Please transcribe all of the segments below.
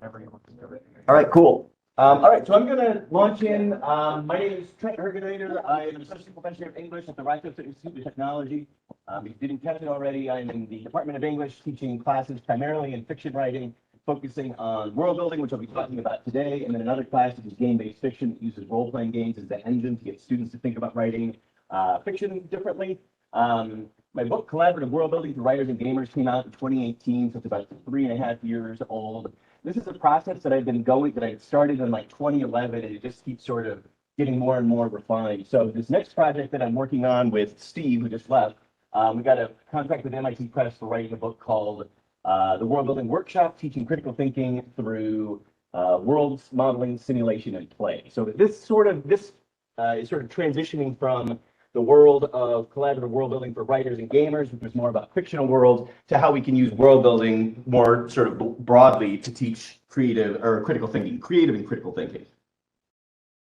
All right, cool. All right, so I'm going to launch in. My name is Trent Hergenrader. I am an associate professor of English at the Rochester Institute of Technology. If you didn't catch it already, I'm in the Department of English, teaching classes primarily in fiction writing, focusing on world building, which I'll be talking about today, and then another class which is game-based fiction that uses role-playing games as the engine to get students to think about writing fiction differently. My book, Collaborative World Building for Writers and Gamers, came out in 2018, so it's about 3.5 years old. This is a process that I've been going, that I started in like 2011, and it just keeps sort of getting more and more refined. So this next project that I'm working on with Steve, who just left, we got a contract with MIT Press for writing a book called The World Building Workshop, Teaching Critical Thinking Through World Modeling, Simulation, and Play. So this is sort of transitioning from the world of collaborative world building for writers and gamers, which was more about fictional worlds, to how we can use world building more sort of broadly to teach creative or critical thinking, creative and critical thinking.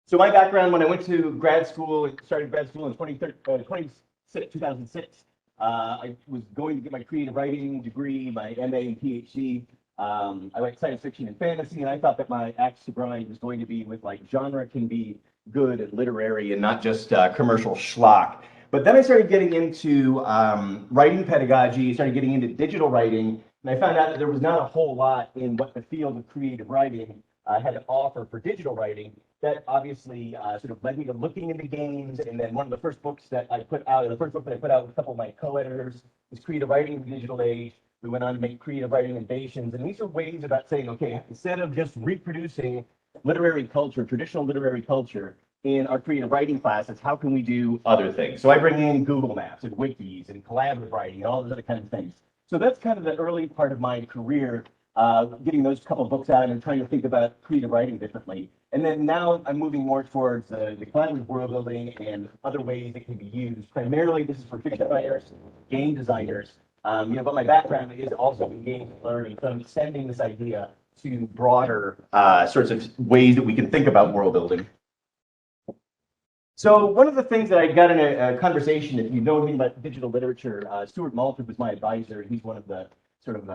So my background, when I went to grad school, started grad school in 2006, I was going to get my creative writing degree, my MA and PhD. I like science fiction and fantasy, and I thought that my axe to grind was going to be with like genre can be good and literary and not just commercial schlock. But then I started getting into writing pedagogy, started getting into digital writing, and I found out that there was not a whole lot in what the field of creative writing had to offer for digital writing. That obviously sort of led me to looking into games, and then one of the first books that I put out, the first book that I put out with a couple of my co-editors, was Creative Writing in the Digital Age. We went on to make creative writing innovations, and these are ways about saying, okay, instead of just reproducing literary culture, traditional literary culture, in our creative writing classes, how can we do other things? So I bring in Google Maps and wikis and collaborative writing and all those other kinds of things. So that's kind of the early part of my career, getting those couple of books out and trying to think about creative writing differently. And then now I'm moving more towards the collaborative world building and other ways it can be used. Primarily, this is for fiction writers, game designers, but my background is also in game learning, so I'm extending this idea to broader sorts of ways that we can think about world building. So one of the things that I got in a conversation, if you know anything about digital literature, Stuart Malford was my advisor. He's one of the sort of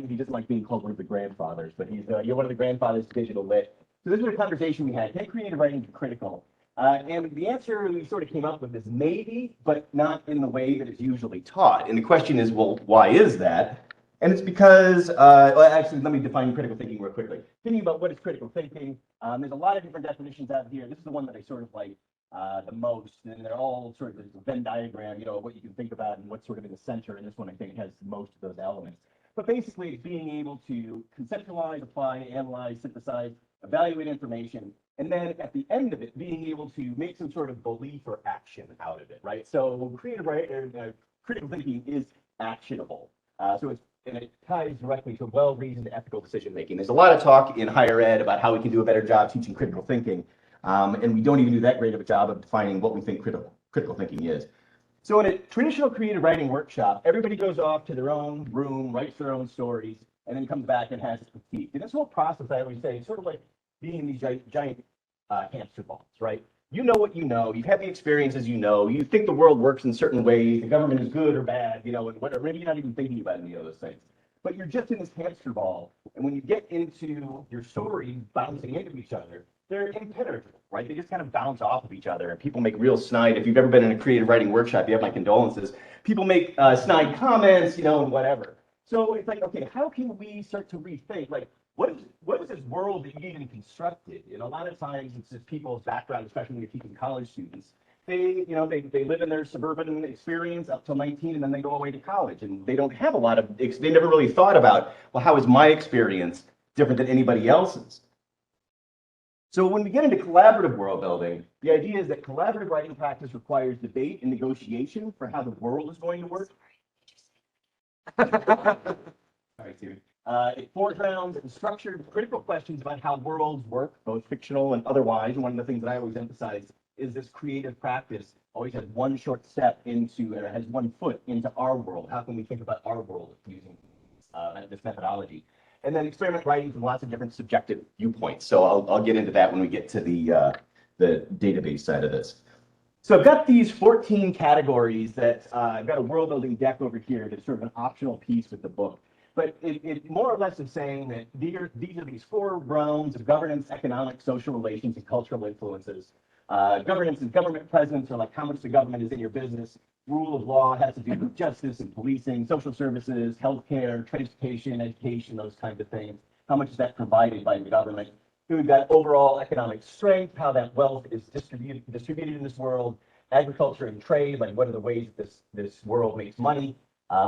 he doesn't like being called one of the grandfathers, but you're one of the grandfathers of digital lit. So this was a conversation we had. Can creative writing be critical? And the answer we sort of came up with is maybe, but not in the way that it's usually taught. And the question is, well, why is that? And it's because, well, actually, let me define critical thinking real quickly. Thinking about what is critical thinking, there's a lot of different definitions out here. This is the one that I sort of like the most, and they're all sort of a Venn diagram, what you can think about and what's sort of in the center. And this one, I think, has most of those elements. But basically, it's being able to conceptualize, apply, analyze, synthesize, evaluate information, and then at the end of it, being able to make some sort of belief or action out of it, right? So critical thinking is actionable. And it ties directly to well-reasoned ethical decision-making. There's a lot of talk in higher ed about how we can do a better job teaching critical thinking, and we don't even do that great of a job of defining what we think critical thinking is. So in a traditional creative writing workshop, everybody goes off to their own room, writes their own stories, and then comes back and has it critiqued. And this whole process, I always say, is sort of like being in these giant hamster balls, right? You know what you know, you've had the experiences you know, you think the world works in certain ways, the government is good or bad, and whatever, maybe you're not even thinking about any of those things. But you're just in this hamster ball, and when you get into your stories bouncing into each other, they're impenetrable, right? They just kind of bounce off of each other, and people make real snide. If you've ever been in a creative writing workshop, you have my condolences. People make snide comments, and whatever. So it's like, okay, how can we start to rethink, like, what is this world that you even constructed? And a lot of times it's just people's background, especially when you're teaching college students. They live in their suburban experience up till 19, and then they go away to college, and they don't have a lot of, they never really thought about, well, how is my experience different than anybody else's? So when we get into collaborative world building, the idea is that collaborative writing practice requires debate and negotiation for how the world is going to work. Sorry, Stephen. It foregrounds and structured critical questions about how worlds work, both fictional and otherwise. And one of the things that I always emphasize is this creative practice always has one short step into, or has one foot into our world. How can we think about our world using this methodology? And then experiment writing from lots of different subjective viewpoints. So I'll get into that when we get to the database side of this. So I've got these 14 categories that I've got a world building deck over here that's sort of an optional piece with the book. but it more or less is saying that these are these four realms of governance, economic, social relations, and cultural influences. Governance and government presence, or like how much the government is in your business. Rule of law has to do with justice and policing, social services, healthcare, transportation, education, those kinds of things. How much is that provided by the government? We've got overall economic strength, how that wealth is distributed in this world. Agriculture and trade, like what are the ways this world makes money.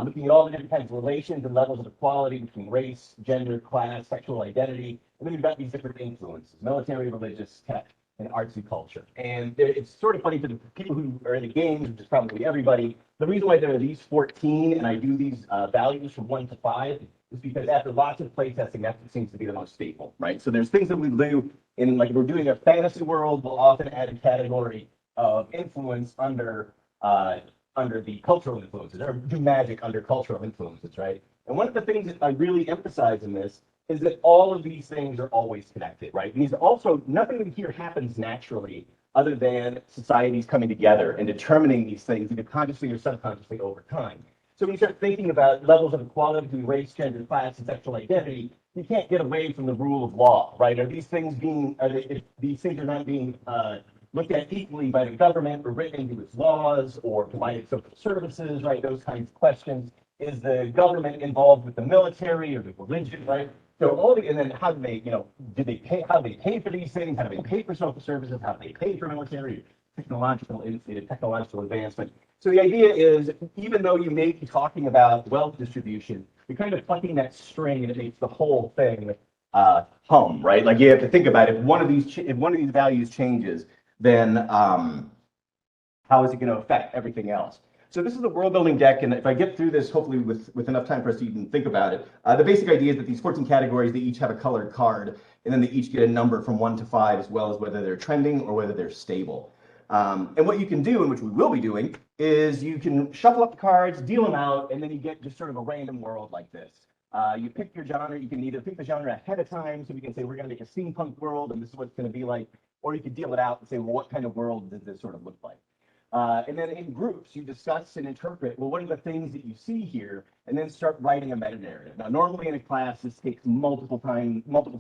Looking at all the different kinds of relations and levels of equality between race, gender, class, sexual identity. And then we've got these different influences: military, religious, tech, and arts and culture. And it's sort of funny for the people who are in the games, which is probably everybody. The reason why there are these 14 and I do these values from 1 to 5 is because after lots of play testing, that seems to be the most stable, right? So there's things that we do in, like if we're doing a fantasy world, we'll often add a category of influence under the cultural influences, or do magic under cultural influences, right? And one of the things that I really emphasize in this is that all of these things are always connected, right? And these also, nothing here happens naturally other than societies coming together and determining these things either consciously or subconsciously over time. So when you start thinking about levels of equality between race, gender, class, and sexual identity, you can't get away from the rule of law, right? Are these things being, if these things are not being looked at equally by the government or written into its laws or provided social services, right? Those kinds of questions. Is the government involved with the military or the religion, right? So all the, and then how do they, do they pay, how do they pay for these things? How do they pay for social services? How do they pay for military, technological advancement? So the idea is, even though you may be talking about wealth distribution, you're kind of plucking that string and it makes the whole thing hum, right? Like you have to think about it. If one of these values changes, then how is it going to affect everything else? So this is the world building deck, and if I get through this, hopefully with enough time for us to even think about it, the basic idea is that these 14 categories, they each have a colored card, and then they each get a number from 1 to 5, as well as whether they're trending or whether they're stable. And what you can do, and which we will be doing, is you can shuffle up the cards, deal them out, and then you get just sort of a random world like this. You pick your genre. You can either pick the genre ahead of time, so we can say we're going to make a steampunk world, and this is what it's going to be like, or you could deal it out and say, well, what kind of world does this sort of look like? And then in groups, you discuss and interpret, well, what are the things that you see here, and then start writing a meta-narrative. Now, normally in a class, this takes multiple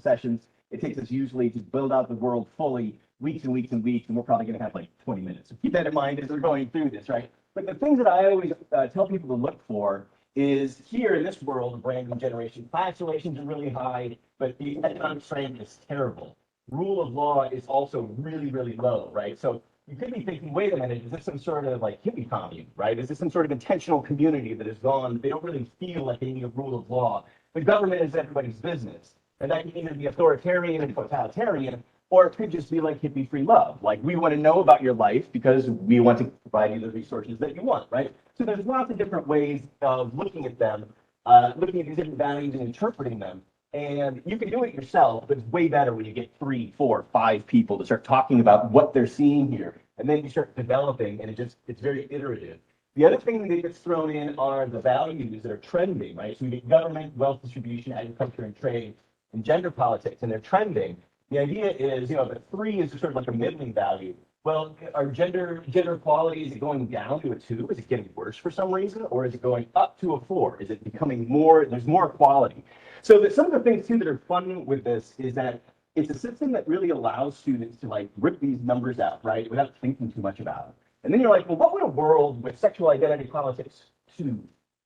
sessions. It takes us usually to build out the world fully, weeks and weeks and weeks, and we're probably going to have like 20 minutes. So keep that in mind as we're going through this, right? But the things that I always tell people to look for is here in this world of brand new generation, class relations are really high, but the economic strength is terrible. Rule of law is also really, really low, right? So you could be thinking, wait a minute, is this some sort of like hippie commune, right? Is this some sort of intentional community that has gone, they don't really feel like they need a rule of law. The government is everybody's business. And that can either be authoritarian and totalitarian, or it could just be like hippie free love. Like, we want to know about your life because we want to provide you the resources that you want, right? So there's lots of different ways of looking at them, looking at these different values and interpreting them. And you can do it yourself, but it's way better when you get 3, 4, 5 people to start talking about what they're seeing here. And then you start developing, and it's very iterative. The other thing that gets thrown in are the values that are trending, right? So we get government, wealth distribution, agriculture and trade, and gender politics, and they're trending. The idea is, the 3 is sort of like a middling value. Well, are gender equality, is it going down to a 2? Is it getting worse for some reason? Or is it going up to a 4? Is it becoming more, there's more equality? So some of the things too that are fun with this is that it's a system that really allows students to like rip these numbers out, right? Without thinking too much about it. And then you're like, well, what would a world with sexual identity politics 2,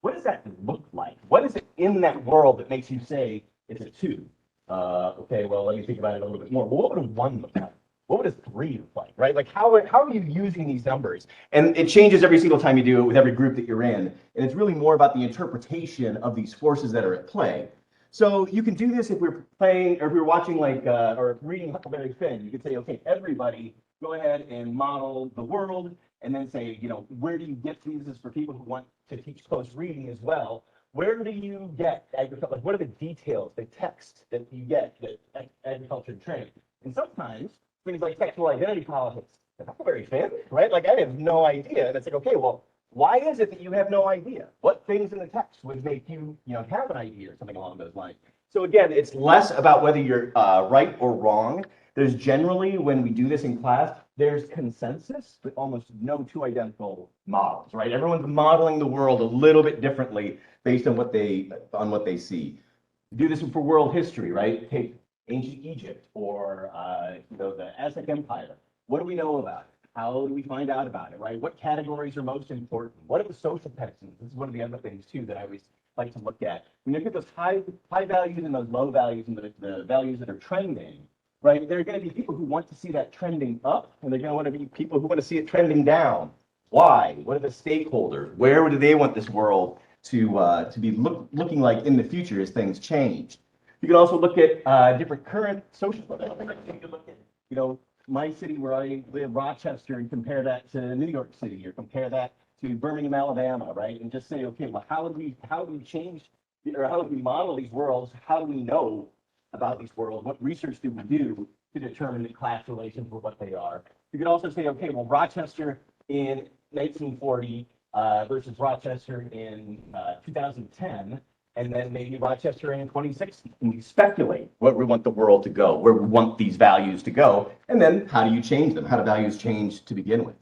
what does that look like? What is it in that world that makes you say it's a 2? Okay, well, let me think about it a little bit more. Well, what would a 1 look like? What would a 3 look like, right? Like, how are you using these numbers? And it changes every single time you do it with every group that you're in. And it's really more about the interpretation of these forces that are at play. So you can do this if we're playing, or if we're watching like, or reading Huckleberry Finn. You could say, okay, everybody, go ahead and model the world, and then say, where do you get these? This is for people who want to teach close reading as well. Where do you get agriculture? Like, what are the details, the text that you get, the agriculture and trade? And sometimes things like sexual identity politics, the Huckleberry Finn, right? Like, I have no idea. And it's like, okay, well, why is it that you have no idea? What things in the text would make you, have an idea or something along those lines? So again, it's less about whether you're right or wrong. There's generally, when we do this in class, there's consensus, but almost no two identical models, right? Everyone's modeling the world a little bit differently based on what they see. Do this for world history, right? Take ancient Egypt or the Aztec Empire. What do we know about it? How do we find out about it, right? What categories are most important? What are the social texts? This is one of the other things too that I always like to look at. When you look at those high values and those low values and the values that are trending, right? There are going to be people who want to see that trending up, and they're going to want to be people who want to see it trending down. Why? What are the stakeholders? Where do they want this world to be looking like in the future as things change? You can also look at different current social events. You can look at, my city where I live, Rochester, and compare that to New York City, or compare that to Birmingham, Alabama, right? And just say, okay, well, how do we change, or how do we model these worlds? How do we know about these worlds? What research do we do to determine the class relations for what they are? You could also say, okay, well, Rochester in 1940 versus Rochester in 2010, and then maybe Rochester in 2060. And we speculate where we want the world to go, where we want these values to go, and then how do you change them? How do values change to begin with?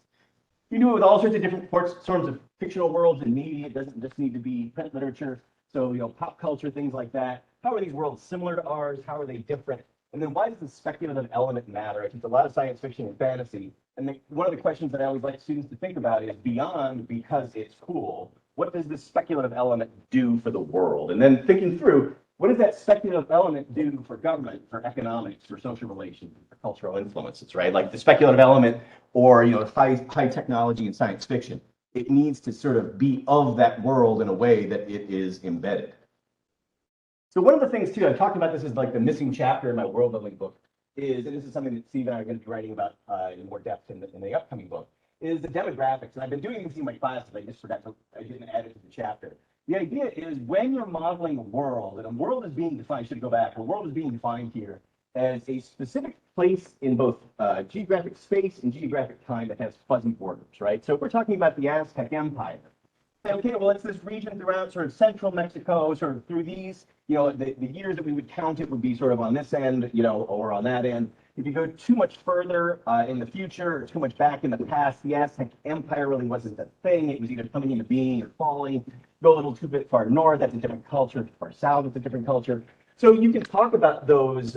You do it with all sorts of different sorts of fictional worlds and media. It doesn't just need to be print literature. So, pop culture, things like that. How are these worlds similar to ours? How are they different? And then why does the speculative element matter? I teach a lot of science fiction and fantasy. And one of the questions that I always like students to think about is beyond because it's cool, what does this speculative element do for the world? And then thinking through, what does that speculative element do for government, for economics, for social relations, for cultural influences, right? Like the speculative element or, high technology and science fiction. It needs to sort of be of that world in a way that it is embedded. So one of the things too, I've talked about this as like the missing chapter in my world building book is, and this is something that Steve and I are going to be writing about in more depth in the upcoming book, is the demographics. And I've been doing this in my classes. I just forgot to, I didn't add it to the chapter. The idea is when you're modeling a world, and a world is being defined, I should go back, a world is being defined here as a specific place in both geographic space and geographic time that has fuzzy borders, right? So if we're talking about the Aztec Empire, okay, well, it's this region throughout sort of central Mexico, sort of through these, the years that we would count it would be sort of on this end, or on that end. If you go too much further in the future or too much back in the past, the Aztec Empire really wasn't a thing. It was either coming into being or falling. Go a little too bit far north, that's a different culture. Far south, it's a different culture. So you can talk about those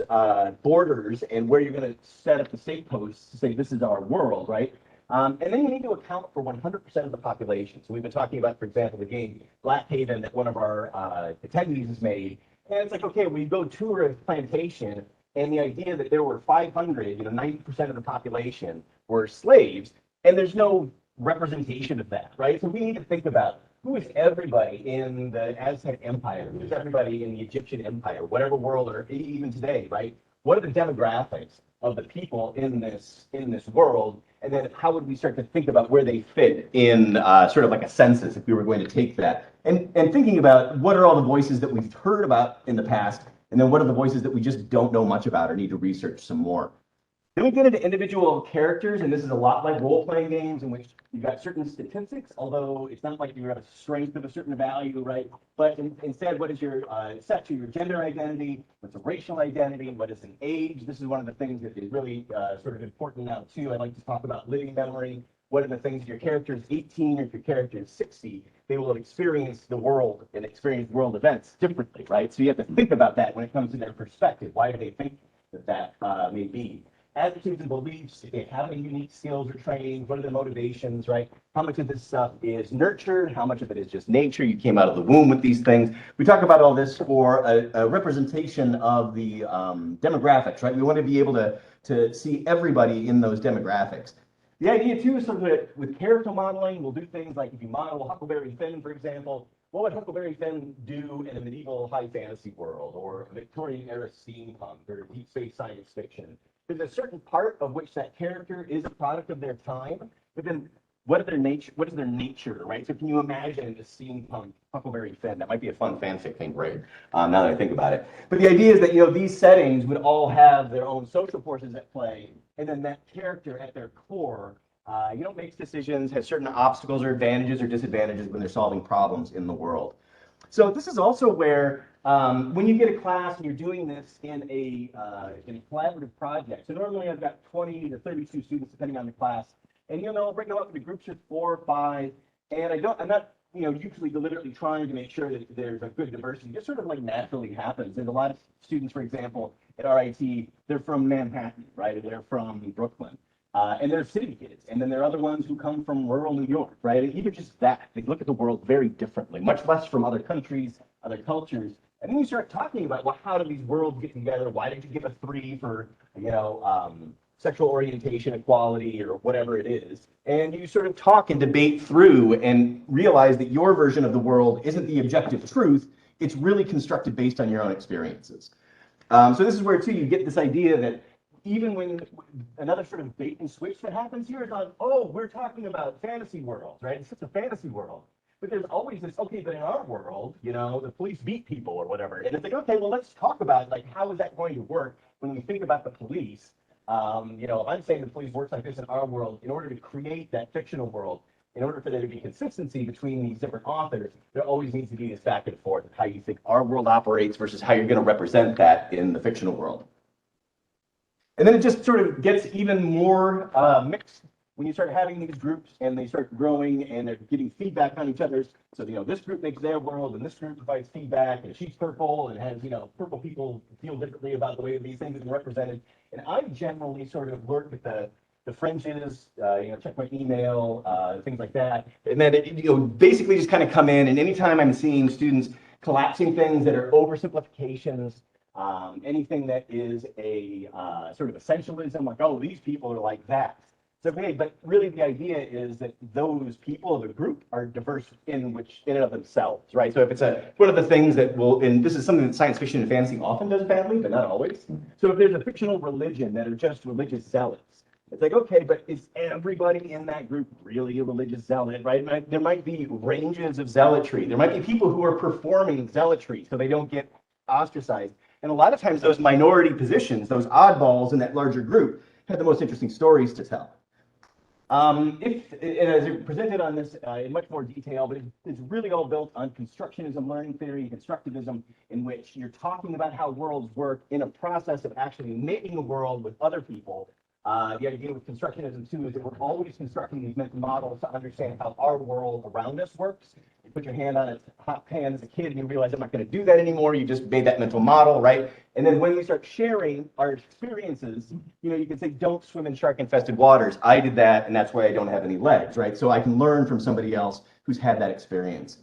borders and where you're going to set up the stake posts to say this is our world, right? And then you need to account for 100% of the population. So we've been talking about, for example, the game Black Haven that one of our attendees has made. And it's like, okay, we go tour a plantation, and the idea that there were 500, 90% of the population were slaves, and there's no representation of that, right? So we need to think about who is everybody in the Aztec Empire, who's everybody in the Egyptian Empire, whatever world, or even today, right? What are the demographics of the people in this world? And then how would we start to think about where they fit in sort of like a census if we were going to take that? And thinking about what are all the voices that we've heard about in the past, and then what are the voices that we just don't know much about or need to research some more. Then we get into individual characters, and this is a lot like role-playing games in which you've got certain statistics, although it's not like you have a strength of a certain value, right? But instead, what is your set to your gender identity? What's a racial identity? What is an age? This is one of the things that is really sort of important now, too. I like to talk about living memory. What are the things, if your character is 18 or if your character is 60, they will have experienced the world and experience world events differently, right? So you have to think about that when it comes to their perspective. Why do they think that may be? Attitudes and beliefs, if they have any unique skills or training, what are the motivations, right? How much of this stuff is nurtured? How much of it is just nature? You came out of the womb with these things. We talk about all this for a representation of the demographics, right? We want to be able to see everybody in those demographics. The idea, too, is sort of with character modeling, we'll do things like if you model Huckleberry Finn, for example, what would Huckleberry Finn do in a medieval high fantasy world or a Victorian era steampunk or deep space science fiction? There's a certain part of which that character is a product of their time, but then what is their nature, right? So can you imagine a steampunk Huckleberry Finn? That might be a fun fanfic thing, right? Now that I think about it. But the idea is that, these settings would all have their own social forces at play, and then that character at their core, makes decisions, has certain obstacles or advantages or disadvantages when they're solving problems in the world. So this is also where when you get a class and you're doing this in a collaborative project. So normally I've got 20 to 32 students depending on the class, and break them up into groups of 4 or 5. And I'm not usually deliberately trying to make sure that there's a good diversity. It just sort of like naturally happens. There's a lot of students, for example, at RIT, they're from Manhattan, right? They're from Brooklyn. And they're city kids. And then there are other ones who come from rural New York, right? And even just that, they look at the world very differently, much less from other countries, other cultures. And then you start talking about, well, how do these worlds get together? Why did you give a 3 for, sexual orientation equality or whatever it is? And you sort of talk and debate through and realize that your version of the world isn't the objective truth. It's really constructed based on your own experiences. So this is where, too, you get this idea that even when another sort of bait and switch that happens here is on, oh, we're talking about fantasy worlds, right? It's just a fantasy world. But there's always this, okay, but in our world, the police beat people or whatever. And it's like, okay, well, let's talk about, like, how is that going to work when we think about the police? If I'm saying the police works like this in our world, in order to create that fictional world, in order for there to be consistency between these different authors, there always needs to be this back and forth of how you think our world operates versus how you're going to represent that in the fictional world. And then it just sort of gets even more mixed when you start having these groups and they start growing and they're getting feedback on each other's. So, this group makes their world and this group provides feedback, and she's purple and has, purple people feel differently about the way these things are represented. And I generally sort of work with the fringes, check my email, things like that. And then basically just kind of come in, and anytime I'm seeing students collapsing things that are oversimplifications, anything that is a sort of essentialism, like, oh, these people are like that. So, okay, but really the idea is that those people, the group, are diverse in and of themselves, right? So if it's one of the things that and this is something that science fiction and fantasy often does badly, but not always. So if there's a fictional religion that are just religious zealots, it's like, okay, but is everybody in that group really a religious zealot, right? There might be ranges of zealotry. There might be people who are performing zealotry so they don't get ostracized. And a lot of times those minority positions, those oddballs in that larger group, have the most interesting stories to tell. And as presented on this in much more detail, but it's really all built on constructionism, learning theory, constructivism, in which you're talking about how worlds work in a process of actually making a world with other people. The idea with constructionism, too, is that we're always constructing these mental models to understand how our world around us works. You put your hand on a hot pan as a kid and you realize, I'm not going to do that anymore. You just made that mental model, right? And then when we start sharing our experiences, you can say, don't swim in shark-infested waters. I did that, and that's why I don't have any legs, right? So I can learn from somebody else who's had that experience.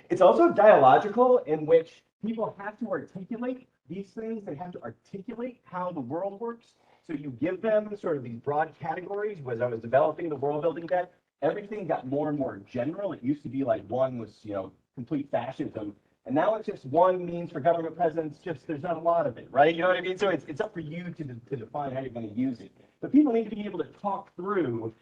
It's also dialogical, in which people have to articulate these things. They have to articulate how the world works. So you give them sort of these broad categories. As I was developing the world building deck, everything got more and more general. It used to be like one was, complete fascism. And now it's just one means for government presence, just there's not a lot of it, right? You know what I mean? So it's up for you to define how you're going to use it. But people need to be able to talk through,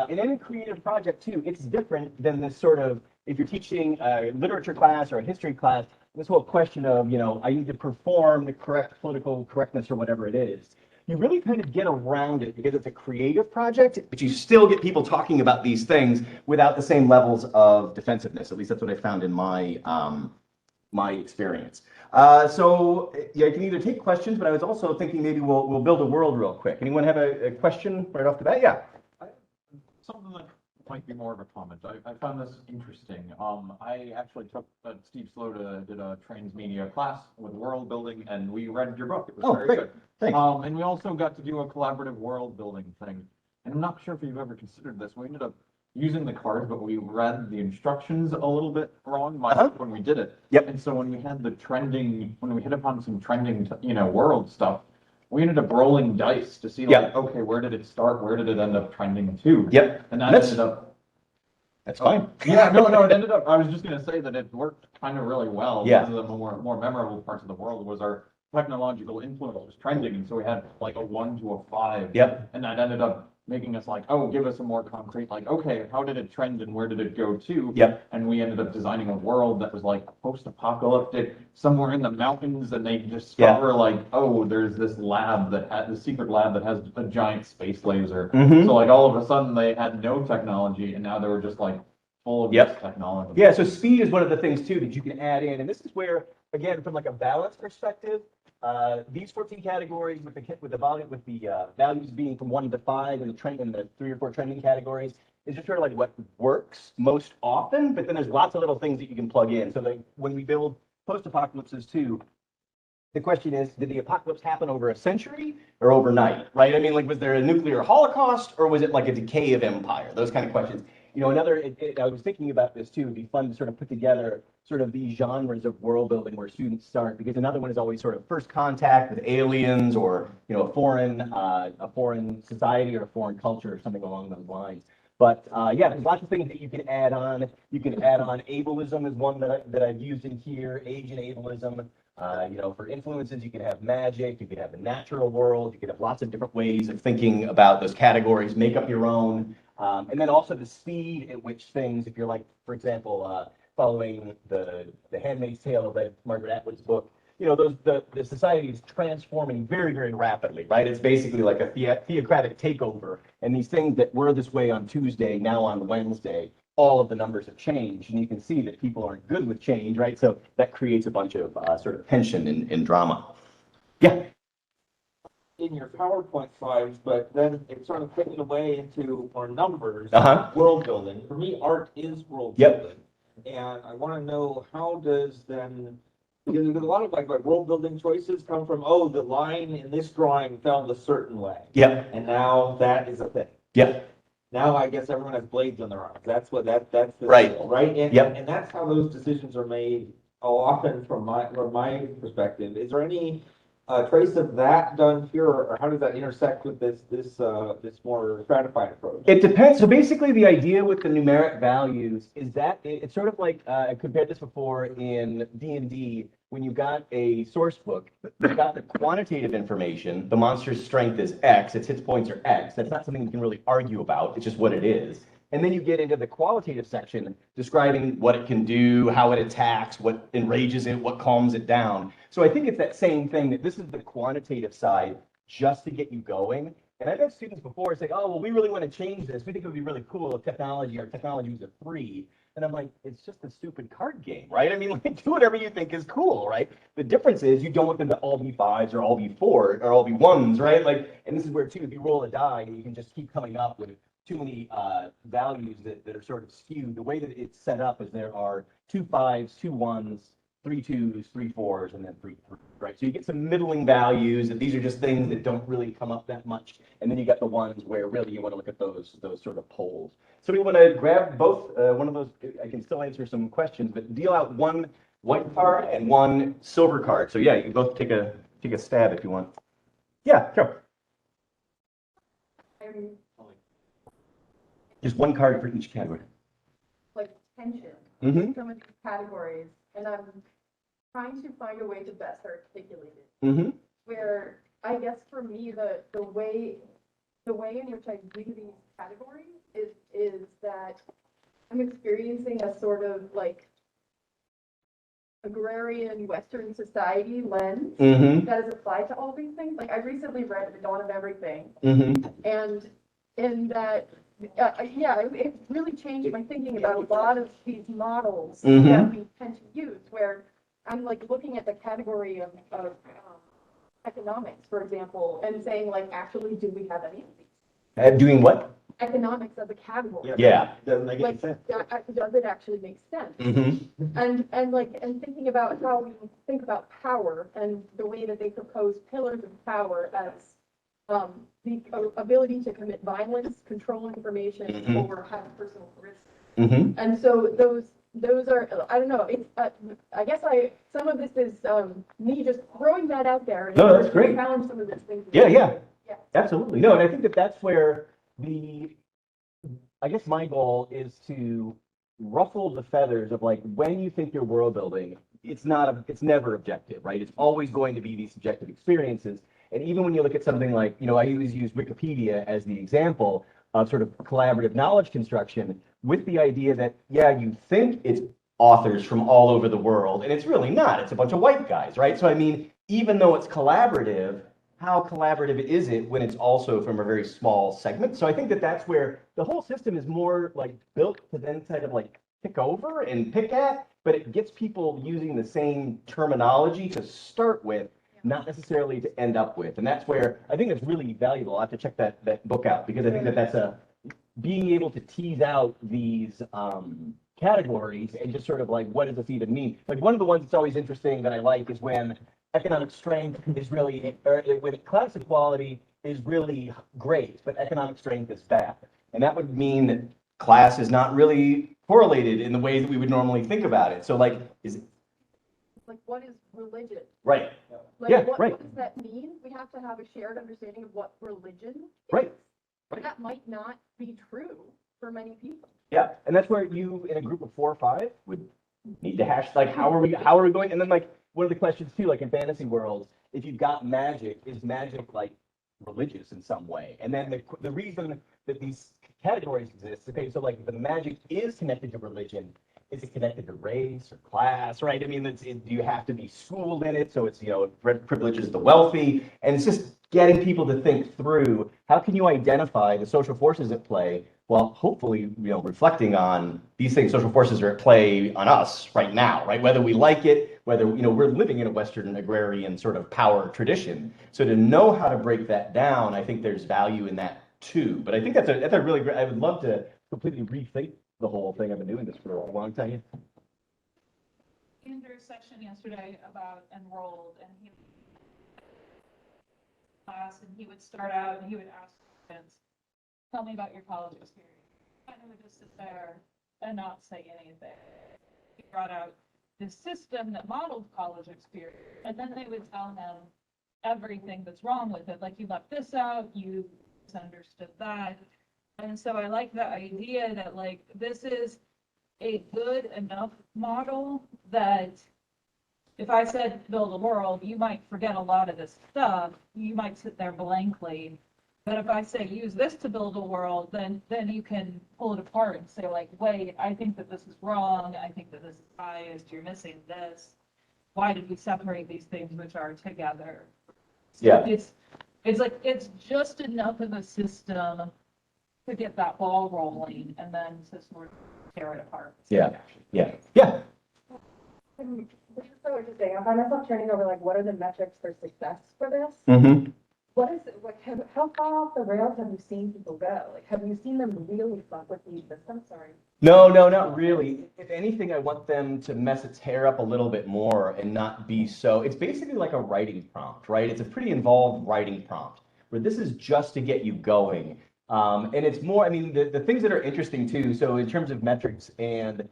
in any creative project too, it's different than this sort of, if you're teaching a literature class or a history class, this whole question of, I need to perform the correct political correctness or whatever it is. You really kind of get around it because it's a creative project, but you still get people talking about these things without the same levels of defensiveness. At least that's what I found in my my experience. So I can either take questions, but I was also thinking maybe we'll build a world real quick. Anyone have a question right off the bat? Yeah. Something that might be more of a comment. I found this interesting. I actually took Steve Slota did a transmedia class with world building, and we read your book. It was very great. good. Thanks. And we also got to do a collaborative world building thing. And I'm not sure if you've ever considered this. We ended up using the cards, but we read the instructions a little bit wrong when we did it. Yep. And so when we had when we hit upon some trending, world stuff, we ended up rolling dice to see, like, okay, where did it start? Where did it end up trending to? Yep. And that ended up. That's fine. Yeah, no, it ended up. I was just going to say that it worked kind of really well. Yeah. One of the more memorable parts of the world was our technological influence was trending, and so we had like a 1 to a 5. Yep. And that ended up making us like, oh, give us a more concrete, like, okay, how did it trend and where did it go to? Yep. And we ended up designing a world that was like post-apocalyptic, somewhere in the mountains, and they discover like, oh, there's this lab the secret lab that has a giant space laser. Mm-hmm. So like all of a sudden they had no technology, and now they were just like full of Yep. this technology. Yeah, so speed is one of the things too that you can add in, and this is where, again, from like a balance perspective, these 14 categories with the volume, with the values being from 1 to 5 and the trend and the 3 or 4 trending categories is just sort of like what works most often, but then there's lots of little things that you can plug in. So like when we build post-apocalypses too, the question is, did the apocalypse happen over a century or overnight, right? I mean, like, was there a nuclear holocaust or was it like a decay of empire? Those kind of questions. You know, I was thinking about this too. It'd be fun to sort of put together sort of these genres of world building where students start, because another one is always sort of first contact with aliens or, you know, a foreign society or a foreign culture or something along those lines. But yeah, there's lots of things that you can add on. You can add on ableism is one that I've used in here, age and ableism. You know, for influences, you can have magic, you can have the natural world, you can have lots of different ways of thinking about those categories, make up your own. And then also the speed at which things, if you're like, for example, following the Handmaid's Tale of Margaret Atwood's book, you know, the society is transforming very, very rapidly, right? It's basically like a theocratic takeover. And these things that were this way on Tuesday, now on Wednesday, all of the numbers have changed, and you can see that people aren't good with change, right? So that creates a bunch of sort of tension and drama. Yeah. In your PowerPoint slides, but then it's sort of taken away into more numbers. World building. For me, art is world building. And I want to know, how does then, because a lot of like world building choices come from, oh, the line in this drawing fell a certain way. Yep. And now that is a thing. Yep. Now I guess everyone has blades on their arms. That's the right. deal, right? And, yep. And that's how those decisions are made often from my perspective. Is there any trace of that done here, or how does that intersect with this more stratified approach? It depends. So basically, the idea with the numeric values is that it's sort of like I compared this before in D&D. When you got a source book, you've got the quantitative information. The monster's strength is X. Its hit points are X. That's not something you can really argue about. It's just what it is. And then you get into the qualitative section describing what it can do, how it attacks, what enrages it, what calms it down. So I think it's that same thing, that this is the quantitative side just to get you going. And I've had students before say, oh, well, we really want to change this. We think it would be really cool if our technology was a 3. And I'm like, it's just a stupid card game, right? I mean, like, do whatever you think is cool, right? The difference is you don't want them to all be 5s or all be 4 or all be 1s, right? Like, and this is where too, if you roll a die, you can just keep coming up with too many values that are sort of skewed. The way that it's set up is there are 2 5s, 2 1s, 3 2s, 3 4s, and then 3 3s, right? So you get some middling values, and these are just things that don't really come up that much. And then you got the ones where really you want to look at those sort of poles. So we want to grab both one of those. I can still answer some questions, but deal out 1 white card and 1 silver card. So yeah, you can both take a stab if you want. Yeah, sure. Just 1 card for each category. Like tension. Some of these categories, and I'm trying to find a way to best articulate it. Where I guess for me the way in which I view these categories is that I'm experiencing a sort of like agrarian Western society lens that is applied to all these things. Like I recently read The Dawn of Everything, and in that. Yeah, it really changed my thinking about a lot of these models that we tend to use, where I'm like looking at the category of economics, for example, and saying like, actually, do we have any of these? Doing what? Economics as a category. Yeah. Doesn't make any sense. Does it actually make sense? And thinking about how we think about power and the way that they propose pillars of power as the ability to commit violence, control information, or have personal risk. And so those are, I don't know, it's, I guess some of this is me just throwing that out there. No, that's great. Challenge some of these things. Yeah, absolutely. No, and I think that's where I guess my goal is to ruffle the feathers of like, when you think you're world building, it's never objective, right? It's always going to be these subjective experiences. And even when you look at something like, you know, I always use Wikipedia as the example of sort of collaborative knowledge construction, with the idea that, yeah, you think it's authors from all over the world, and it's really not. It's a bunch of white guys, right? So, I mean, even though it's collaborative, how collaborative is it when it's also from a very small segment? So I think that that's where the whole system is more like built to then kind of like pick over and pick at, but it gets people using the same terminology to start with, not necessarily to end up with. And that's where I think it's really valuable. I have to check that book out, because I think that that's being able to tease out these categories and just sort of like, what does this even mean? Like one of the ones that's always interesting that I like is when economic strength is really, or when class equality is really great, but economic strength is bad. And that would mean that class is not really correlated in the way that we would normally think about it. So like, Like, what is religion? right. Like, Yeah, what, right. what does that mean? We have to have a shared understanding of what religion is. Right. That might not be true for many people. Yeah, and that's where you, in a group of 4 or 5, would need to hash, like, how are we going? And then, like, one of the questions too, like in fantasy worlds, if you've got magic, is magic like religious in some way? And then the reason that these categories exist, okay, so like the magic is connected to religion, is it connected to race or class, right? I mean, do you have to be schooled in it? So it's, it privileges the wealthy, and it's just getting people to think through, how can you identify the social forces at play, while hopefully, reflecting on these things, social forces are at play on us right now, right? Whether we like it, whether, we're living in a Western agrarian sort of power tradition. So to know how to break that down, I think there's value in that too. But I think that's a really great, I would love to completely rethink the whole thing. I've been doing this for a long time. Andrew's session yesterday about enrolled, and he class, and he would start out and he would ask students, tell me about your college experience. And he would just sit there and not say anything. He brought out this system that modeled college experience, and then they would tell him everything that's wrong with it. Like, you left this out, you misunderstood that. And so I like the idea that, like, this is a good enough model that if I said build a world, you might forget a lot of this stuff. You might sit there blankly. But if I say use this to build a world, then you can pull it apart and say, like, wait, I think that this is wrong. I think that this is biased. You're missing this. Why did we separate these things which are together? So Yeah. It's like, it's just enough of a system to get that ball rolling, and then to sort of tear it apart. Yeah. Yeah. This is so interesting. I find myself turning over, like, what are the metrics for success for this? Mm-hmm. What is it, like, how far off the rails have you seen people go? Like, have you seen them really fuck with these systems? Sorry. No, not really. If anything, I want them to mess its hair up a little bit more and not be so, it's basically like a writing prompt, right? It's a pretty involved writing prompt, where this is just to get you going. And it's more, I mean, the things that are interesting too, so in terms of metrics and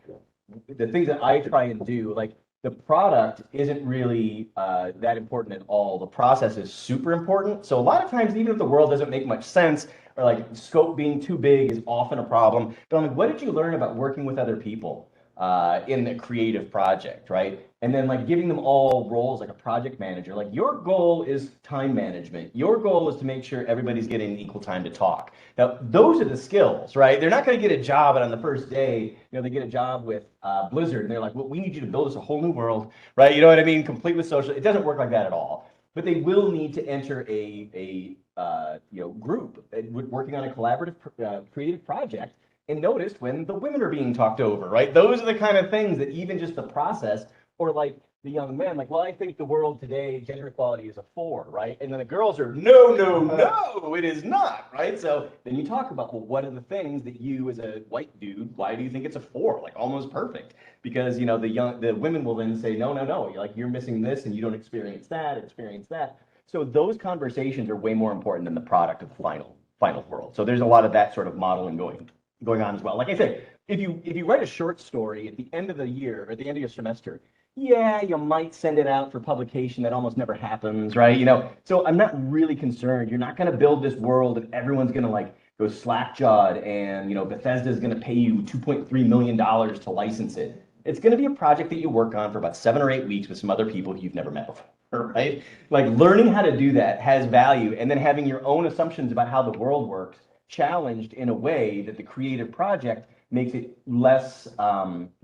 the things that I try and do, like, the product isn't really that important at all. The process is super important. So a lot of times, even if the world doesn't make much sense, or like scope being too big is often a problem. But I'm like, what did you learn about working with other people in the creative project, right? And then like giving them all roles like a project manager. Like, your goal is time management. Your goal is to make sure everybody's getting equal time to talk. Now, those are the skills, right? They're not going to get a job, and on the first day, they get a job with Blizzard, and they're like, well, we need you to build us a whole new world, right? You know what I mean? Complete with social. It doesn't work like that at all. But they will need to enter a group working on a collaborative creative project, and notice when the women are being talked over, right? Those are the kind of things that even just the process, or like the young men, like, well, I think the world today, gender equality is a 4, right? And then the girls are, no, it is not, right? So then you talk about, well, what are the things that you as a white dude, why do you think it's a 4? Like, almost perfect. Because, the women will then say, no, like, you're missing this and you don't experience that. So those conversations are way more important than the product of the final world. So there's a lot of that sort of modeling going on as well. Like I said, if you write a short story at the end of the year, or at the end of your semester, yeah, you might send it out for publication. That almost never happens, right? So I'm not really concerned. You're not going to build this world and everyone's going to like go slack-jawed, and Bethesda is going to pay you $2.3 million to license it. It's going to be a project that you work on for about 7 or 8 weeks with some other people you've never met before, right? Like, learning how to do that has value, and then having your own assumptions about how the world works challenged in a way that the creative project makes it less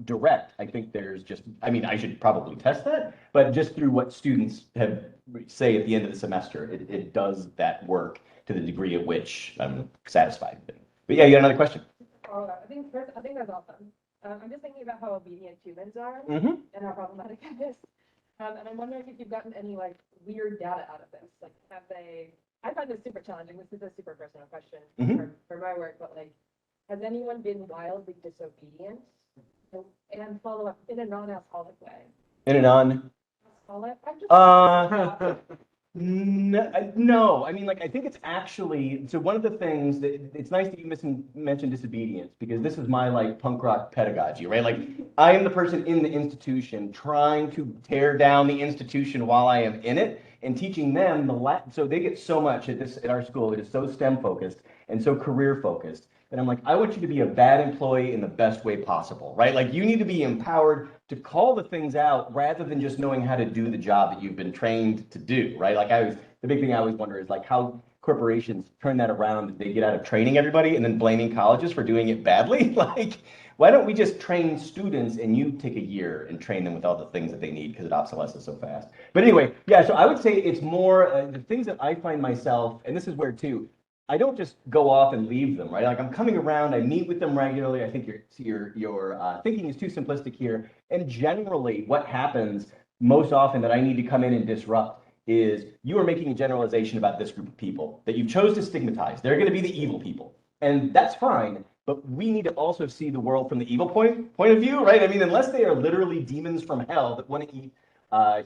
direct. I think there's just, I mean, I should probably test that, but just through what students have say at the end of the semester, it does that work to the degree at which I'm satisfied with it. But yeah, you got another question? I think that's awesome. I'm just thinking about how obedient humans are Mm-hmm. and how problematic that is. And I'm wondering if you've gotten any like weird data out of this. Like, have they? I find this super challenging. This is a super personal question for my work, but like, has anyone been wildly disobedient? And follow up in a non-alcoholic way. In a non. Alcoholic? No, I mean, like, I think it's actually, so one of the things that, it's nice that you mentioned disobedience, because this is my, like, punk rock pedagogy, right? Like, I am the person in the institution trying to tear down the institution while I am in it, and teaching them so they get so much at our school, it is so STEM focused and so career focused. And I'm like, I want you to be a bad employee in the best way possible, right? Like, you need to be empowered to call the things out rather than just knowing how to do the job that you've been trained to do, right? Like, the big thing I always wonder is like how corporations turn that around. They get out of training everybody and then blaming colleges for doing it badly. Like, why don't we just train students and you take a year and train them with all the things that they need, because it obsolesces so fast. But anyway, yeah, so I would say it's more the things that I find myself, and this is where too, I don't just go off and leave them, right? Like, I'm coming around, I meet with them regularly. I think your thinking is too simplistic here. And generally, what happens most often that I need to come in and disrupt is you are making a generalization about this group of people that you chose to stigmatize. They're going to be the evil people, and that's fine. But we need to also see the world from the evil point of view, right? I mean, unless they are literally demons from hell that want to eat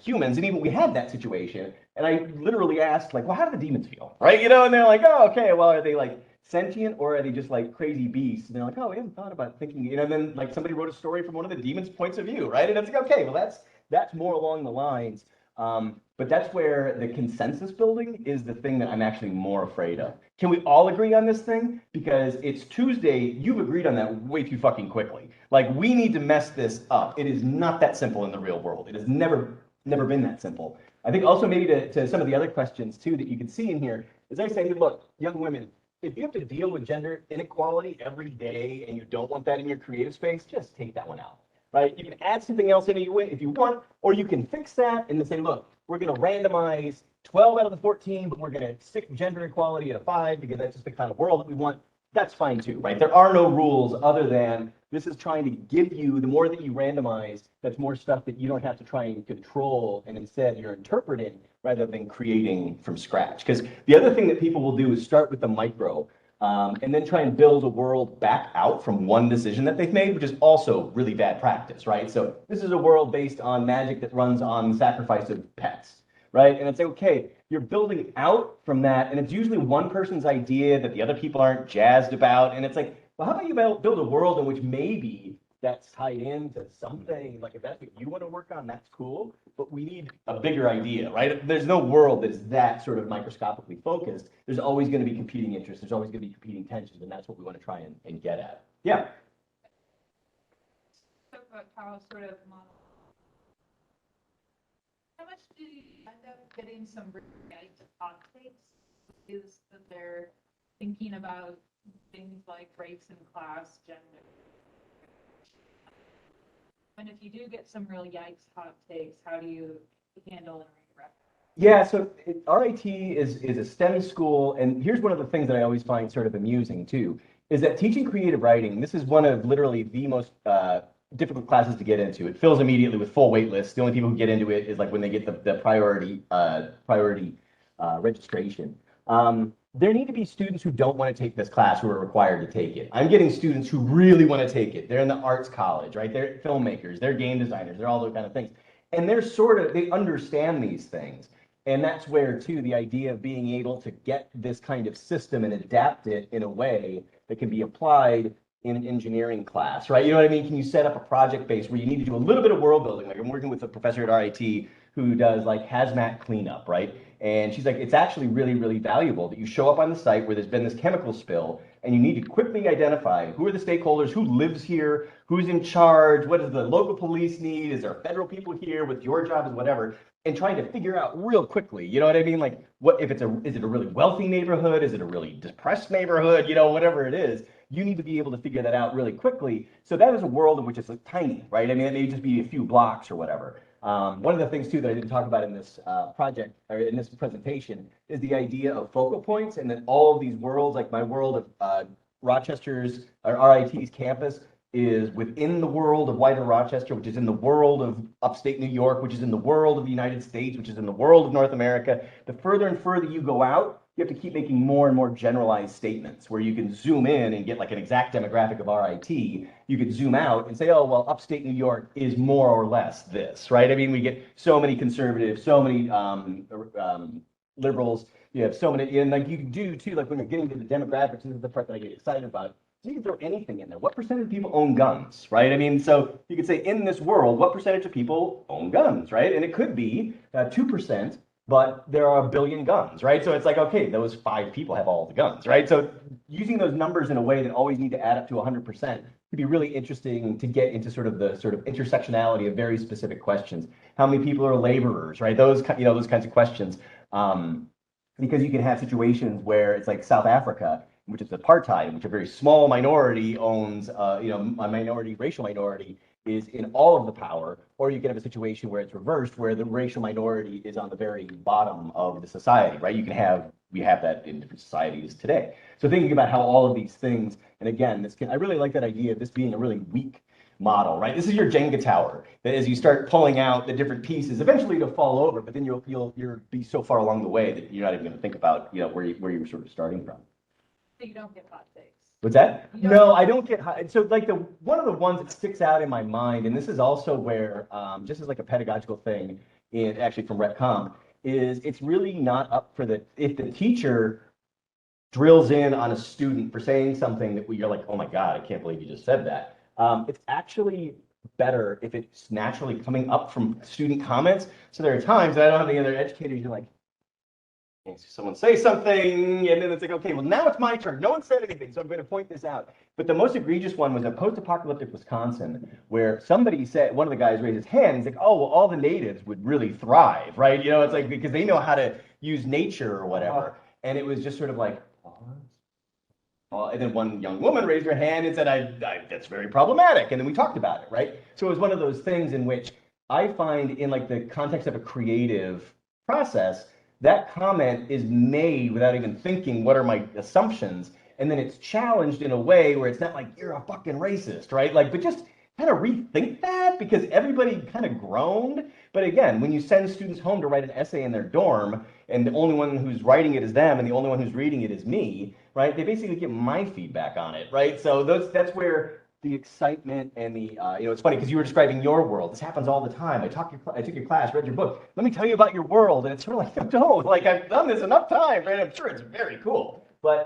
humans, and even we had that situation, and I literally asked, like, well, how do the demons feel, right? You know, and they're like, oh, okay, well, are they like sentient or are they just like crazy beasts? And they're like, oh, we haven't thought about thinking, you know. And then like somebody wrote a story from one of the demons' points of view, right? And it's like, okay, well, that's more along the lines. But that's where the consensus building is the thing that I'm actually more afraid of. Can we all agree on this thing? Because it's Tuesday, you've agreed on that way too fucking quickly. Like, we need to mess this up. It is not that simple in the real world. It has never been that simple. I think also maybe to some of the other questions too that you can see in here is I say, look, young women, if you have to deal with gender inequality every day and you don't want that in your creative space, just take that one out, right? You can add something else in if you want, or you can fix that and then say, look, we're going to randomize 12 out of the 14, but we're going to stick gender equality at a 5 because that's just the kind of world that we want. That's fine too, right? There are no rules other than this is trying to give you, the more that you randomize, that's more stuff that you don't have to try and control, and instead you're interpreting rather than creating from scratch. Because the other thing that people will do is start with the micro and then try and build a world back out from one decision that they've made, which is also really bad practice, right? So this is a world based on magic that runs on the sacrifice of pets, right? And it's okay, you're building out from that, and it's usually one person's idea that the other people aren't jazzed about, and it's like, well, how about you build a world in which maybe that's tied into something, like if that's what you want to work on, that's cool, but we need a bigger idea, right? There's no world that is that sort of microscopically focused. There's always going to be competing interests. There's always going to be competing tensions, and that's what we want to try and get at. Yeah. Talk about how sort of how much do you end up getting some hot takes is that they're thinking about things like race in class, gender. And if you do get some real yikes hot takes, how do you handle and redirect? Yeah, so RIT is a STEM school, and here's one of the things that I always find sort of amusing too, is that teaching creative writing, this is one of literally the most difficult classes to get into. It fills immediately with full wait lists. The only people who get into it is like when they get the priority registration. There need to be students who don't want to take this class who are required to take it. I'm getting students who really want to take it. They're in the arts college, right? They're filmmakers, they're game designers, they're all those kind of things. And they understand these things. And that's where, too, the idea of being able to get this kind of system and adapt it in a way that can be applied in an engineering class, right? You know what I mean? Can you set up a project base where you need to do a little bit of world building? Like, I'm working with a professor at RIT who does like hazmat cleanup, right? And she's like, it's actually really, really valuable that you show up on the site where there's been this chemical spill, and you need to quickly identify who are the stakeholders, who lives here, who's in charge, what does the local police need, is there federal people here, what your job is, whatever, and trying to figure out real quickly, you know what I mean? Like, what if is it a really wealthy neighborhood? Is it a really depressed neighborhood? You know, whatever it is, you need to be able to figure that out really quickly. So that is a world in which it's like tiny, right? I mean, it may just be a few blocks or whatever. One of the things too that I didn't talk about in this project or in this presentation is the idea of focal points, and then all of these worlds, like my world of Rochester's or RIT's campus is within the world of wider Rochester, which is in the world of upstate New York, which is in the world of the United States, which is in the world of North America. The further and further you go out, you have to keep making more and more generalized statements where you can zoom in and get like an exact demographic of RIT. You could zoom out and say, oh, well, upstate New York is more or less this, right? I mean, we get so many conservatives, so many liberals, you have so many, and like you do too, like when you're getting to the demographics, this is the part that I get excited about. So you can throw anything in there. What percentage of people own guns, right? I mean, so you could say in this world, what percentage of people own guns, right? And it could be 2%, but there are 1 billion guns, right? So it's like, okay, those 5 people have all the guns, right? So using those numbers in a way that always need to add up to 100% could be really interesting to get into sort of the sort of intersectionality of very specific questions. How many people are laborers, right? Those, you know, those kinds of questions. Because you can have situations where it's like South Africa, which is apartheid, in which a very small minority owns, you know, a minority, racial minority is in all of the power, or you can have a situation where it's reversed, where the racial minority is on the very bottom of the society, right? You can have, we have that in different societies today. So thinking about how all of these things, and again, this can, I really like that idea of this being a really weak model, right? This is your Jenga tower, that as you start pulling out the different pieces, eventually it'll fall over, but then you'll be so far along the way that you're not even going to think about, you know, where you were sort of starting from. So you don't get hot takes. What's that? You don't- No, I don't get high. So like one of the ones that sticks out in my mind, and this is also where, just as like a pedagogical thing, in actually from RetCom, is it's really not up for if the teacher drills in on a student for saying something that you're like, oh my God, I can't believe you just said that. It's actually better if it's naturally coming up from student comments. So there are times that I don't have any other educators, you're like, someone say something, and then it's like, okay, well, now it's my turn. No one said anything, so I'm going to point this out. But the most egregious one was a post-apocalyptic Wisconsin, where somebody said, one of the guys raised his hand, he's like, oh, well, all the natives would really thrive, right? You know, it's like, because they know how to use nature or whatever. And it was just sort of like, and then one young woman raised her hand and said, that's very problematic. And then we talked about it, right? So it was one of those things in which I find in like the context of a creative process, that comment is made without even thinking, what are my assumptions? And then it's challenged in a way where it's not like, you're a fucking racist, right? Like, but just kind of rethink that, because everybody kind of groaned. But again, when you send students home to write an essay in their dorm, and the only one who's writing it is them, and the only one who's reading it is me, right? They basically get my feedback on it, right? So that's where the excitement and the, you know, it's funny because you were describing your world. This happens all the time. I took your class, read your book. Let me tell you about your world. And it's sort of like, no, like I've done this enough times, right? I'm sure it's very cool. But,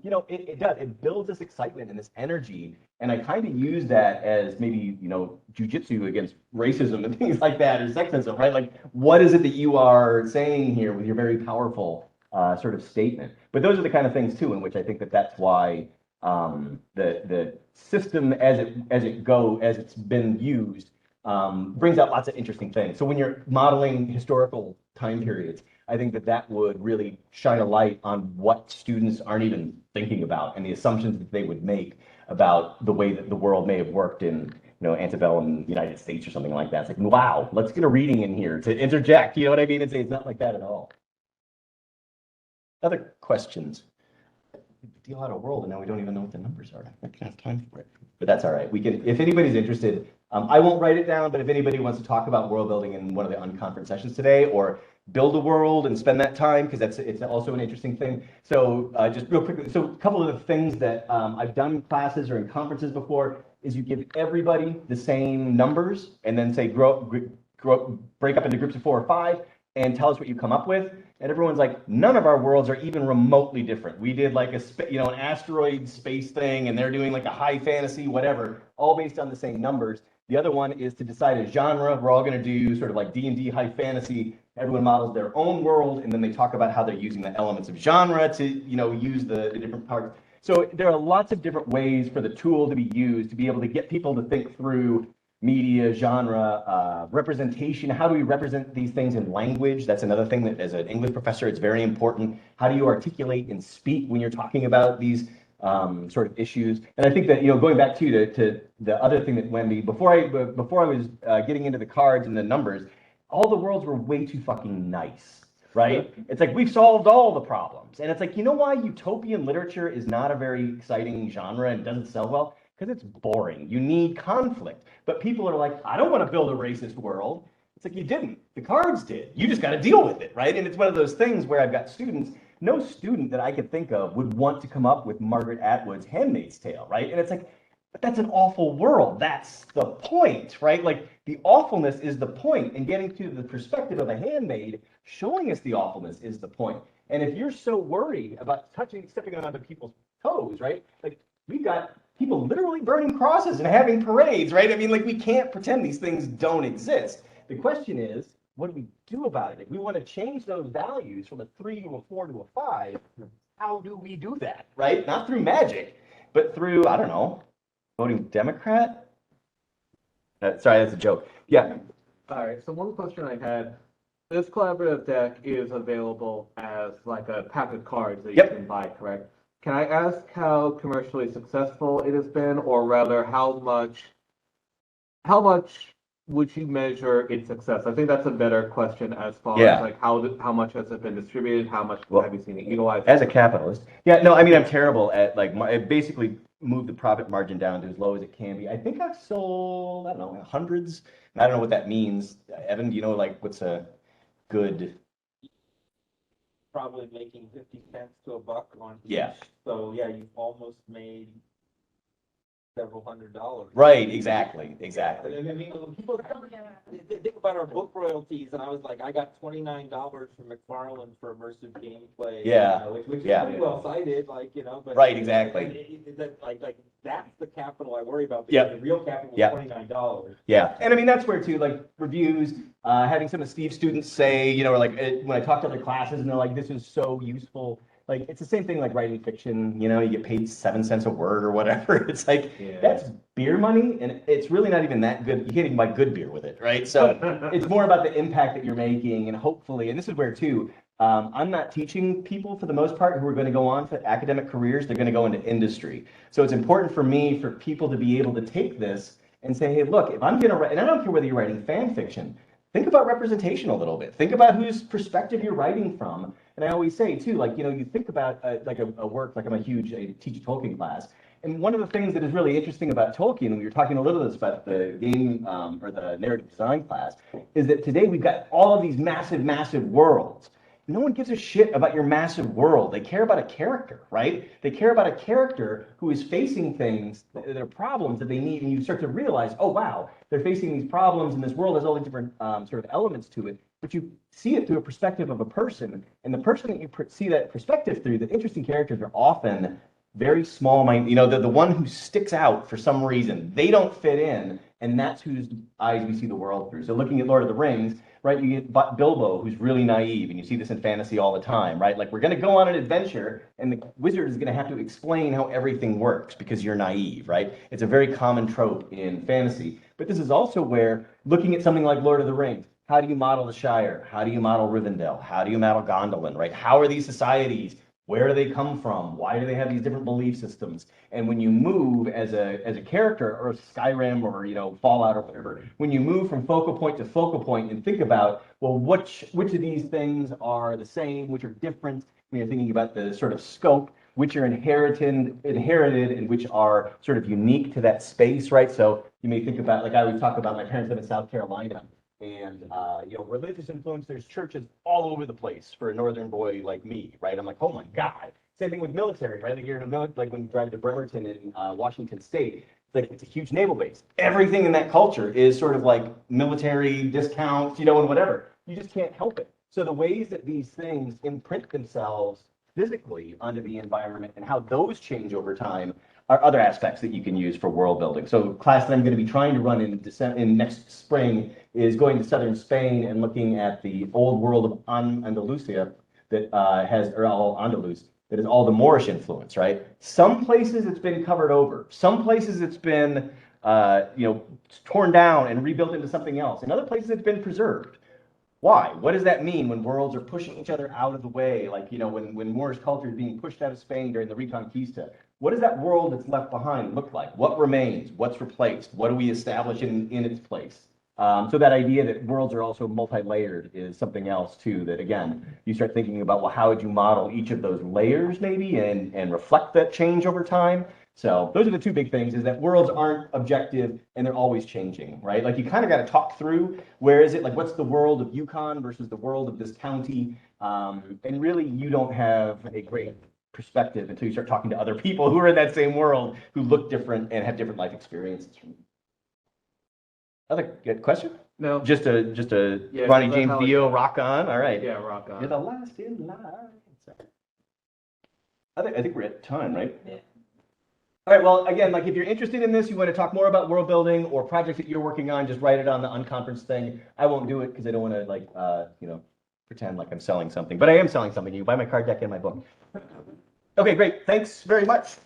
you know, it does, it builds this excitement and this energy. And I kind of use that as maybe, you know, jujitsu against racism and things like that, or sexism, right? Like, what is it that you are saying here with your very powerful sort of statement? But those are the kind of things too, in which I think that's why the system as it's been used brings out lots of interesting things. So when you're modeling historical time periods, I think that would really shine a light on what students aren't even thinking about and the assumptions that they would make about the way that the world may have worked in, you know, antebellum United States or something like that. It's like, wow, let's get a reading in here to interject. You know what I mean? It's not like that at all. Other questions? Deal out a world, and now we don't even know what the numbers are. I can't have time for it, but that's all right. We can, if anybody's interested, I won't write it down, but if anybody wants to talk about world building in one of the unconference sessions today, or build a world and spend that time, because it's also an interesting thing. So just real quickly, so a couple of the things that I've done in classes or in conferences before is you give everybody the same numbers, and then say break up into groups of 4 or 5, and tell us what you come up with. And everyone's like, none of our worlds are even remotely different. We did like an asteroid space thing, and they're doing like a high fantasy, whatever, all based on the same numbers. The other one is to decide a genre. We're all going to do sort of like D&D high fantasy. Everyone models their own world, and then they talk about how they're using the elements of genre to, you know, use the different parts. So there are lots of different ways for the tool to be used to be able to get people to think through media, genre, representation. How do we represent these things in language? That's another thing that as an English professor, it's very important. How do you articulate and speak when you're talking about these sort of issues? And I think that, you know, going back to the other thing that Wendy, before I was getting into the cards and the numbers, all the worlds were way too fucking nice, right? It's like we've solved all the problems. And it's like, you know why utopian literature is not a very exciting genre and doesn't sell well? Because it's boring. You need conflict. But people are like, I don't want to build a racist world. It's like, you didn't. The cards did. You just got to deal with it, right? And it's one of those things where I've got students, no student that I could think of would want to come up with Margaret Atwood's Handmaid's Tale, right? And it's like, but that's an awful world. That's the point, right? Like the awfulness is the point, and getting to the perspective of a handmaid, showing us the awfulness is the point. And if you're so worried about stepping on other people's toes, right? Like we've got people literally burning crosses and having parades, right? I mean, like we can't pretend these things don't exist. The question is, what do we do about it? If we want to change those values from a 3 to a 4 to a 5, how do we do that, right? Not through magic, but through, I don't know, voting Democrat? Sorry, that's a joke. Yeah. All right, so one question I had, this collaborative deck is available as like a pack of cards that you Yep. can buy, correct? Can I ask how commercially successful it has been, or rather how much would you measure its success? I think that's a better question as far Yeah. as like how much has it been distributed, how much Well, have you seen it utilized? As a capitalist, yeah, no, I mean, I'm terrible at like, I basically moved the profit margin down to as low as it can be. I think I've sold, I don't know, hundreds. I don't know what that means. Evan, do you know like what's a good? Probably making 50 cents to a buck on each. Yeah. So yeah, you've almost made several $100s. Right, exactly. I mean, people they think about our book royalties, and I was like, I got $29 from McFarland for immersive gameplay. Yeah, Which is yeah. pretty well cited, like, but. Right, exactly. Like, that's the capital I worry about. Yep. Because the real capital is Yep. $29. Yeah, and I mean, that's where too, like reviews, having some of Steve's students say, or like when I talk to other classes and they're like, this is so useful. Like, it's the same thing like writing fiction, you get paid 7 cents a word or whatever. It's like, that's beer money, and it's really not even that good. You can't even buy good beer with it, right? So it's more about the impact that you're making, and hopefully, and this is where too, I'm not teaching people for the most part who are going to go on to academic careers. They're going to go into industry. So it's important for me for people to be able to take this and say, hey, look, if I'm going to write, and I don't care whether you're writing fan fiction, think about representation a little bit. Think about whose perspective you're writing from. And I always say too, like, you think about like a work, like I teach a Tolkien class. And one of the things that is really interesting about Tolkien, we were talking a little bit about the game or the narrative design class, is that today we've got all of these massive, massive worlds. No one gives a shit about your massive world. They care about a character, right? They care about a character who is facing things that are problems that they need, and you start to realize, oh wow, they're facing these problems, and this world has all these different sort of elements to it. But you see it through a perspective of a person, and the person that you see that perspective through, the interesting characters are often very small mind. The one who sticks out for some reason, they don't fit in, and that's whose eyes we see the world through. So looking at Lord of the Rings, right, you get Bilbo, who's really naive, and you see this in fantasy all the time, right? Like, we're going to go on an adventure, and the wizard is going to have to explain how everything works because you're naive, right? It's a very common trope in fantasy. But this is also where, looking at something like Lord of the Rings, how do you model the Shire? How do you model Rivendell? How do you model Gondolin, right? How are these societies? Where do they come from? Why do they have these different belief systems? And when you move as a character, or Skyrim, or Fallout or whatever, when you move from focal point to focal point and think about, well, which of these things are the same, which are different, when you're thinking about the sort of scope, which are inherited, and which are sort of unique to that space, right? So you may think about, like I always talk about, my parents live in South Carolina. And, religious influence, there's churches all over the place for a northern boy like me, right? I'm like, oh my God. Same thing with military, right? Like you're in a military, like when you drive to Bremerton in Washington State, it's a huge naval base. Everything in that culture is sort of like military discounts, and whatever. You just can't help it. So the ways that these things imprint themselves physically onto the environment and how those change over time are other aspects that you can use for world building. So class that I'm going to be trying to run in next spring is going to southern Spain and looking at the old world of Andalusia that Andalus, that is all the Moorish influence, right? Some places it's been covered over. Some places it's been torn down and rebuilt into something else. In other places it's been preserved. Why? What does that mean when worlds are pushing each other out of the way? Like, when Moorish culture is being pushed out of Spain during the Reconquista, what does that world that's left behind look like? What remains? What's replaced? What do we establish in its place? So that idea that worlds are also multi-layered is something else too, that again, you start thinking about, well, how would you model each of those layers maybe and reflect that change over time? So those are the two big things, is that worlds aren't objective and they're always changing, right? Like you kind of got to talk through, where is it, like what's the world of Yukon versus the world of this county? And really you don't have a great perspective until you start talking to other people who are in that same world, who look different and have different life experiences. Other good question? No. Just a Yeah, Ronnie that's James how Dio, rock on. All right. Yeah, rock on. You're the last in line. I think we're at time, right? Yeah. All right. Well, again, like if you're interested in this, you want to talk more about world building or projects that you're working on, just write it on the unconference thing. I won't do it because I don't want to like pretend like I'm selling something, but I am selling something. You buy my card deck and my book. Okay, great. Thanks very much.